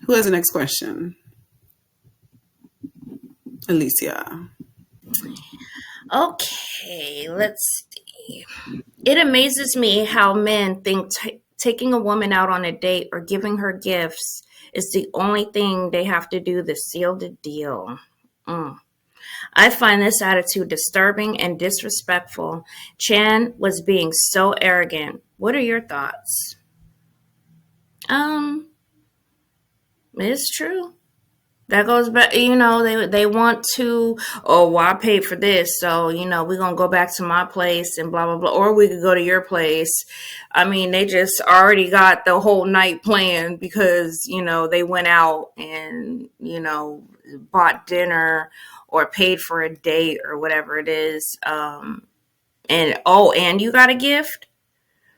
Who has the next question? Alicia. Okay, let's see. It amazes me how men think taking a woman out on a date or giving her gifts is the only thing they have to do to seal the deal. Mm. I find this attitude disturbing and disrespectful. Chan was being so arrogant. What are your thoughts? Um, it's true. That goes back, they want to, oh, well, I paid for this, so, we're going to go back to my place and blah, blah, blah, or we could go to your place. I mean, they just already got the whole night planned because, they went out and, bought dinner or paid for a date or whatever it is. And you got a gift?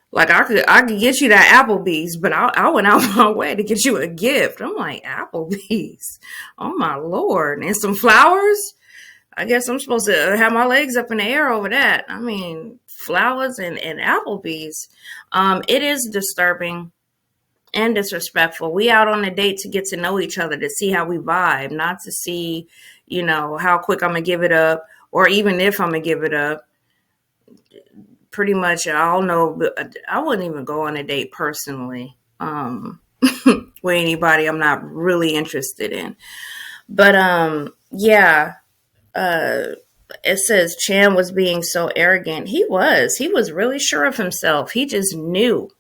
Like I could get you that Applebee's, but I went out my way to get you a gift. I'm like, Applebee's? Oh my Lord. And some flowers? I guess I'm supposed to have my legs up in the air over that. I mean, flowers and Applebee's. It is disturbing and disrespectful. We out on a date to get to know each other, to see how we vibe, not to see, how quick I'm gonna give it up, or even if I'm gonna give it up. Pretty much, I don't know. I wouldn't even go on a date personally with anybody I'm not really interested in. But yeah, it says Chan was being so arrogant. He was really sure of himself. He just knew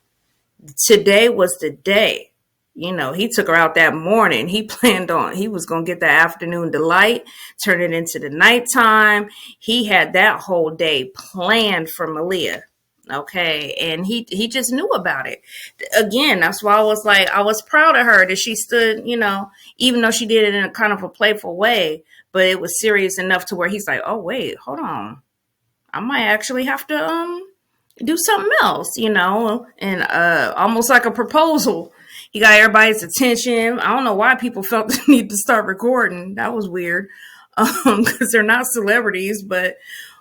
today was the day. He took her out that morning. He planned on, he was going to get the afternoon delight, turn it into the nighttime. He had that whole day planned for Malia. Okay. And he just knew about it. Again, that's why I was proud of her that she stood, even though she did it in a kind of a playful way, but it was serious enough to where he's like, oh, wait, hold on. I might actually have to, do something else, and almost like a proposal. He got everybody's attention. I don't know why people felt the need to start recording. That was weird, because they're not celebrities, but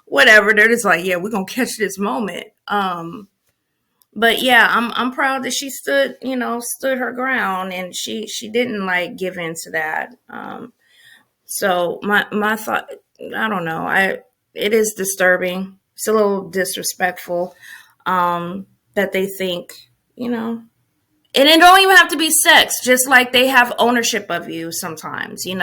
whatever. They're just like, yeah, we're gonna catch this moment. But yeah, I'm proud that she stood her ground, and she didn't like give in to that. So my thought, I don't know, it is disturbing. It's a little disrespectful that they think, and it don't even have to be sex, just like they have ownership of you sometimes. He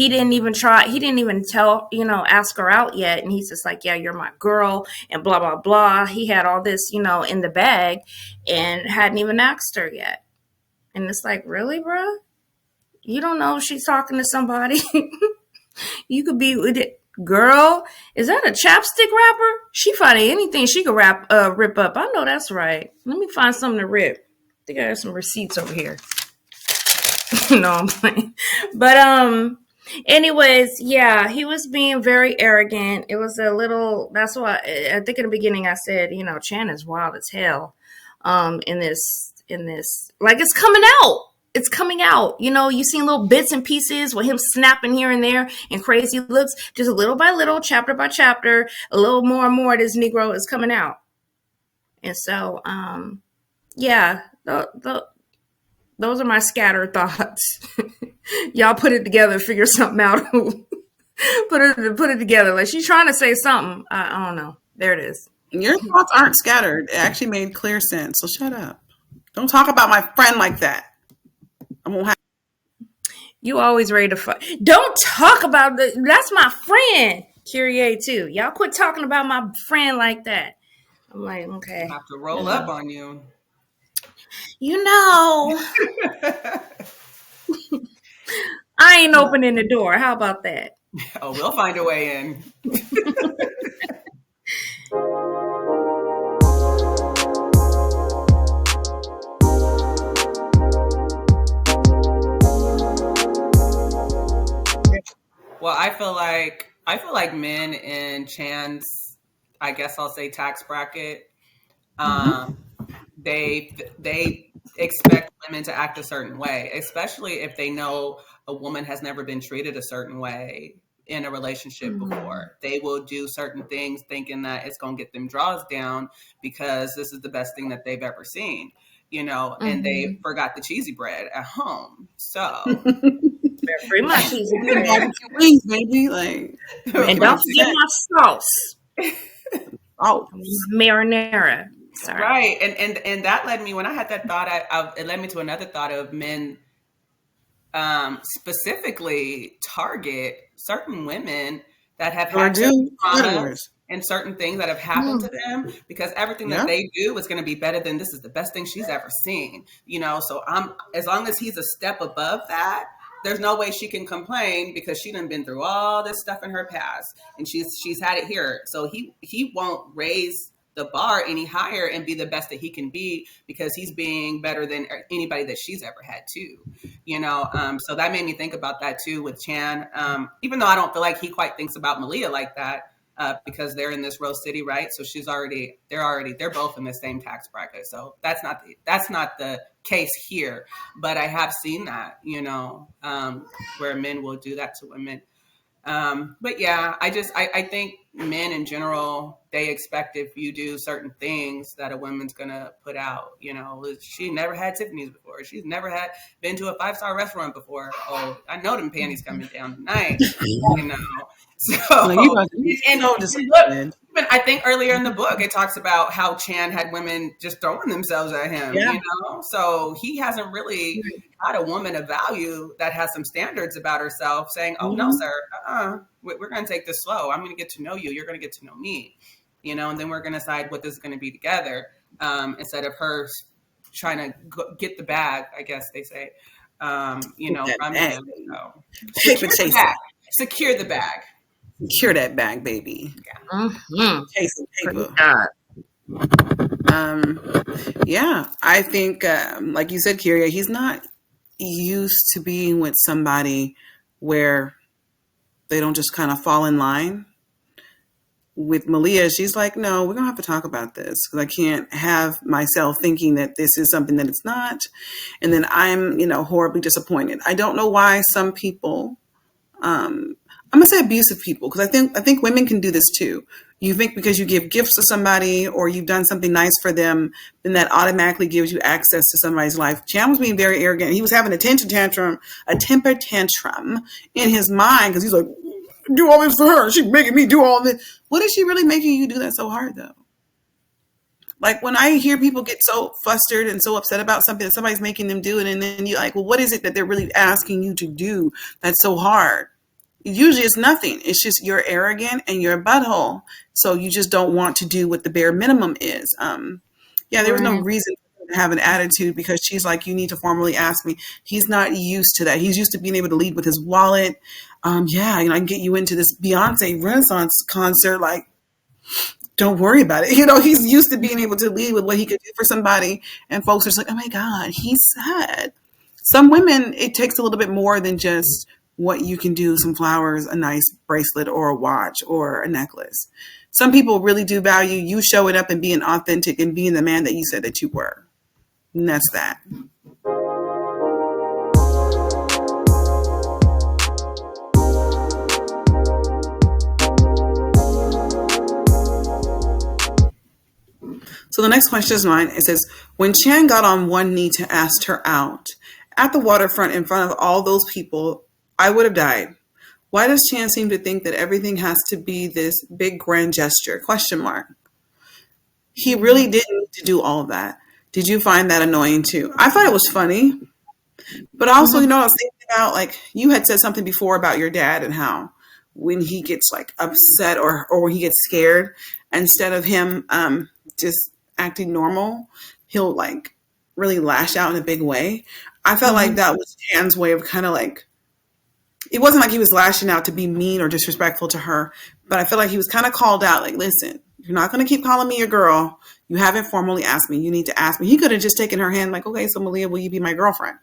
didn't even try, he didn't even tell, ask her out yet, and he's just like, yeah, you're my girl and blah blah blah. He had all this in the bag and hadn't even asked her yet. And it's like, really, bro? You don't know if she's talking to somebody. You could be with it. Girl, is that a chapstick wrapper? She finding anything she could rip up. I know that's right. Let me find something to rip. I think I have some receipts over here. No, I'm playing. But anyways, yeah, he was being very arrogant. It was a little, that's why I think in the beginning I said, Chan is wild as hell. In this like, it's coming out. It's coming out. You seen little bits and pieces with him snapping here and there and crazy looks, just little by little, chapter by chapter, a little more and more. This Negro is coming out. And so, yeah, those are my scattered thoughts. Y'all put it together, figure something out. put it together. Like, she's trying to say something. I don't know. There it is. Your thoughts aren't scattered. It actually made clear sense. So shut up. Don't talk about my friend like that. I won't have. You always ready to fight. Don't talk about that's my friend. Kyrie too. Y'all quit talking about my friend like that. I'm like, okay. I have to roll up on you. I ain't opening the door. How about that? Oh, we'll find a way in. Well, I feel like men in Chan's, I guess I'll say, tax bracket, they expect women to act a certain way, especially if they know a woman has never been treated a certain way in a relationship before. They will do certain things thinking that it's going to get them draws down because this is the best thing that they've ever seen. and they forgot the cheesy bread at home. So Free my cheesy bread. Barbecue wings, baby. Like, And don't forget my sauce. oh, Marinara. Sorry. Right. And that led me, when I had that thought, it led me to another thought of men specifically target certain women that have had traumas and certain things that have happened to them, because everything that they do is going to be better than, this is the best thing she's ever seen. So as long as he's a step above that, there's no way she can complain, because she done been through all this stuff in her past, and she's had it here. So he won't raise the bar any higher and be the best that he can be, because he's being better than anybody that she's ever had too. So that made me think about that too with Chan. Even though I don't feel like he quite thinks about Malia like that, because they're in this Rose City, right? So they're both in the same tax bracket. So that's not the case here, but I have seen that, where men will do that to women. But yeah, I think men in general, they expect if you do certain things that a woman's gonna put out. She never had Tiffany's before. She's never been to a 5-star restaurant before. Oh, I know them panties coming down tonight. So and look, even I think earlier in the book it talks about how Chan had women just throwing themselves at him. So he hasn't really got a woman of value that has some standards about herself, saying, "Oh no, sir, we're going to take this slow. I'm going to get to know you. You're going to get to know me, and then we're going to decide what this is going to be together." Instead of her trying to get the bag, I guess they say, from him. Secure the bag. Secure that bag, baby. Case of paper. Yeah, I think, like you said, Kyria, he's not used to being with somebody where they don't just kind of fall in line. With Malia, she's like, no, we're going to have to talk about this, because I can't have myself thinking that this is something that it's not. And then I'm, horribly disappointed. I don't know why some people, I'm going to say abusive people, because I think women can do this too. You think because you give gifts to somebody or you've done something nice for them, then that automatically gives you access to somebody's life. Chan was being very arrogant. He was having a temper tantrum in his mind, because he's like, do all this for her. She's making me do all this. What is she really making you do that so hard, though? Like, when I hear people get so flustered and so upset about something that somebody's making them do, and then you're like, well, what is it that they're really asking you to do that's so hard? Usually it's nothing. It's just you're arrogant and you're a butthole. So you just don't want to do what the bare minimum is. There was no reason to have an attitude, because she's like, you need to formally ask me. He's not used to that. He's used to being able to lead with his wallet. I can get you into this Beyonce Renaissance concert. Like, don't worry about it. He's used to being able to lead with what he could do for somebody. And folks are just like, oh my God, he's sad. Some women, it takes a little bit more than just what you can do, some flowers, a nice bracelet or a watch or a necklace. Some people really do value you showing up and being authentic and being the man that you said that you were. And that's that. So the next question is mine. It says, when Chan got on one knee to ask her out at the waterfront in front of all those people, I would have died. Why does Chan seem to think that everything has to be this big grand gesture? ? He really didn't need to do all of that. Did you find that annoying too? I thought it was funny, but also, I was thinking about, like, you had said something before about your dad and how when he gets like upset or when he gets scared, instead of him just acting normal, he'll like really lash out in a big way. I felt like that was Chan's way of kind of like, it wasn't like he was lashing out to be mean or disrespectful to her, but I feel like he was kind of called out, like, listen, you're not going to keep calling me your girl. You haven't formally asked me. You need to ask me. He could have just taken her hand like, okay, so Malia, will you be my girlfriend?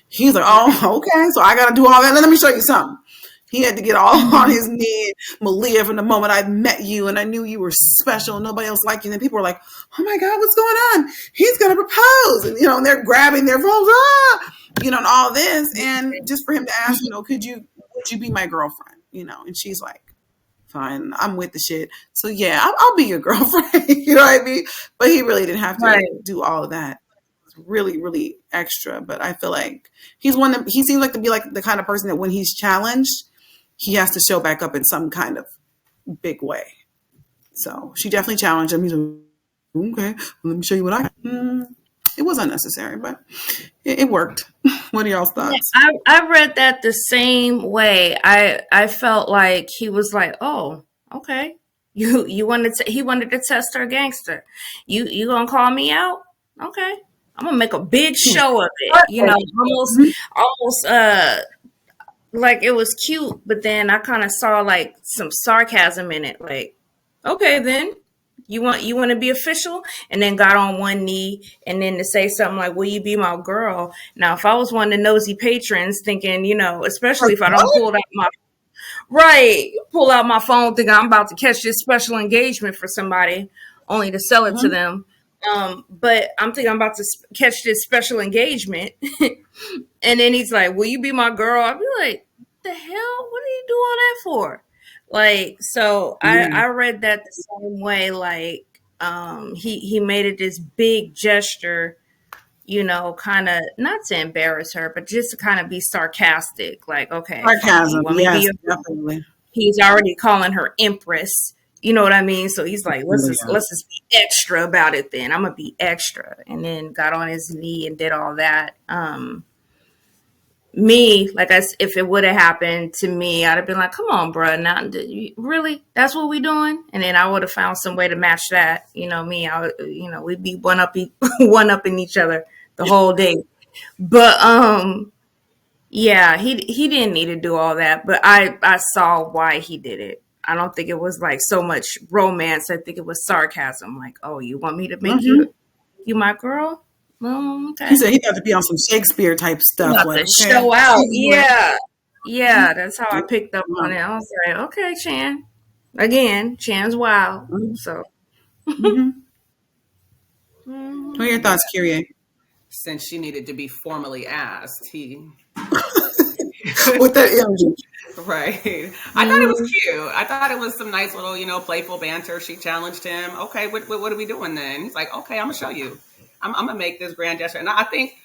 He's like, oh, okay. So I got to do all that. Let me show you something. He had to get all on his knee. Malia, from the moment I met you and I knew you were special and nobody else liked you. And then people were like, oh my God, what's going on? He's going to propose. And, and they're grabbing their phones, and all this. And just for him to ask, would you be my girlfriend? And she's like, fine, I'm with the shit. So yeah, I'll be your girlfriend. You know what I mean? But he really didn't have to do all of that. It was really, really extra. But I feel like he seems like to be like the kind of person that when he's challenged, he has to show back up in some kind of big way. So she definitely challenged him. He's like, okay, well, let me show you what I. It was unnecessary, but it worked. What are y'all's thoughts? I read that the same way. I felt like he was like, oh, okay. He wanted to test her gangster. You gonna call me out? Okay. I'm gonna make a big show of it. Almost like it was cute, but then I kind of saw like some sarcasm in it. Like, okay, then you want to be official, and then got on one knee, and then to say something like, "Will you be my girl?" Now, if I was one of the nosy patrons, thinking, especially if I don't pull out my phone, thinking I'm about to catch this special engagement for somebody, only to sell it to them. But I'm thinking I'm about to catch this special engagement. And then he's like, will you be my girl? I'd be like, the hell? What are you doing all that for? Like, so I read that the same way. Like, he made it this big gesture, kind of not to embarrass her, but just to kind of be sarcastic. Like, okay, sarcasm, yes, definitely. He's already calling her empress. You know what I mean? So he's like, let's just be extra about it then. I'm gonna be extra. And then got on his knee and did all that. Me, like, if it would have happened to me, I'd have been like, come on, bro. Now, really? That's what we doing? And then I would have found some way to match that. We'd be one upping each other the whole day. But yeah, he didn't need to do all that, but I saw why he did it. I don't think it was like so much romance. I think it was sarcasm. Like, oh, you want me to make you my girl? Well, okay. He said he got to be on some Shakespeare type stuff. Like, show out. Yeah. That's how I picked up on it. I was like, okay, Chan. Again, Chan's wild. So. What are your thoughts, Kyrie? Since she needed to be formally asked, he with that energy. Right. I thought it was cute. I thought it was some nice little, playful banter. She challenged him. Okay, what are we doing then? He's like, okay, I'm gonna show you. I'm gonna make this grand gesture. And I think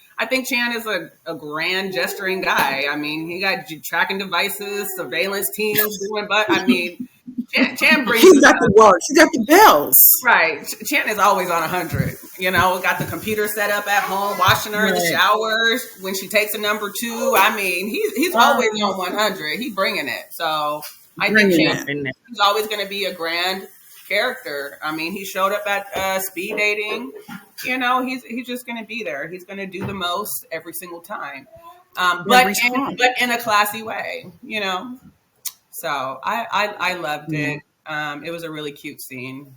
Chan is a grand gesturing guy. I mean, he got tracking devices, surveillance teams doing, but I mean, Chan brings. He's got the work. He's got the bells. Right. Chan is always on 100. Got the computer set up at home, watching her in the showers when she takes a number 2. I mean, he's always on 100. He's bringing it. So I think he's always going to be a grand character. I mean, he showed up at speed dating. He's just going to be there. He's going to do the most every single time, but in a classy way. So I loved it. It was a really cute scene.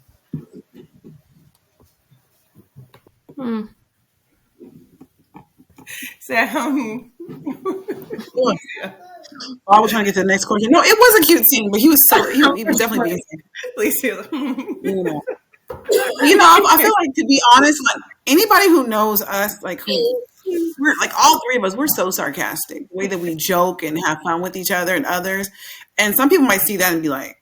So I was trying to get to the next question. No, it was a cute scene, but he was he was definitely being I feel like, to be honest, like anybody who knows us, like we're like all three of us, we're so sarcastic. The way that we joke and have fun with each other and others. And some people might see that and be like,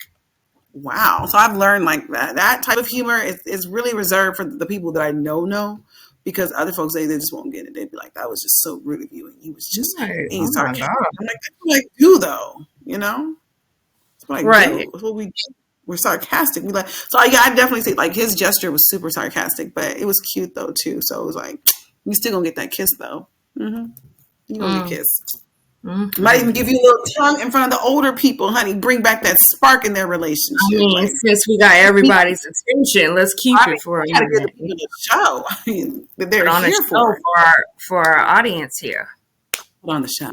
wow. So I've learned like that type of humor is really reserved for the people that I know, because other folks, they just won't get it. They'd be like, that was just so rude of you. And he was just being sarcastic. I'm like, that's what I do though, That's what I do. That's what we do. We're sarcastic. I definitely say like his gesture was super sarcastic, but it was cute though too. So it was like, you still gonna get that kiss though. You gonna get kissed. Might even give you a little tongue in front of the older people, honey. Bring back that spark in their relationship. I mean, since we got everybody's attention, let's keep it for a minute. Get the show. I mean, they're here for our audience here. Put on the show.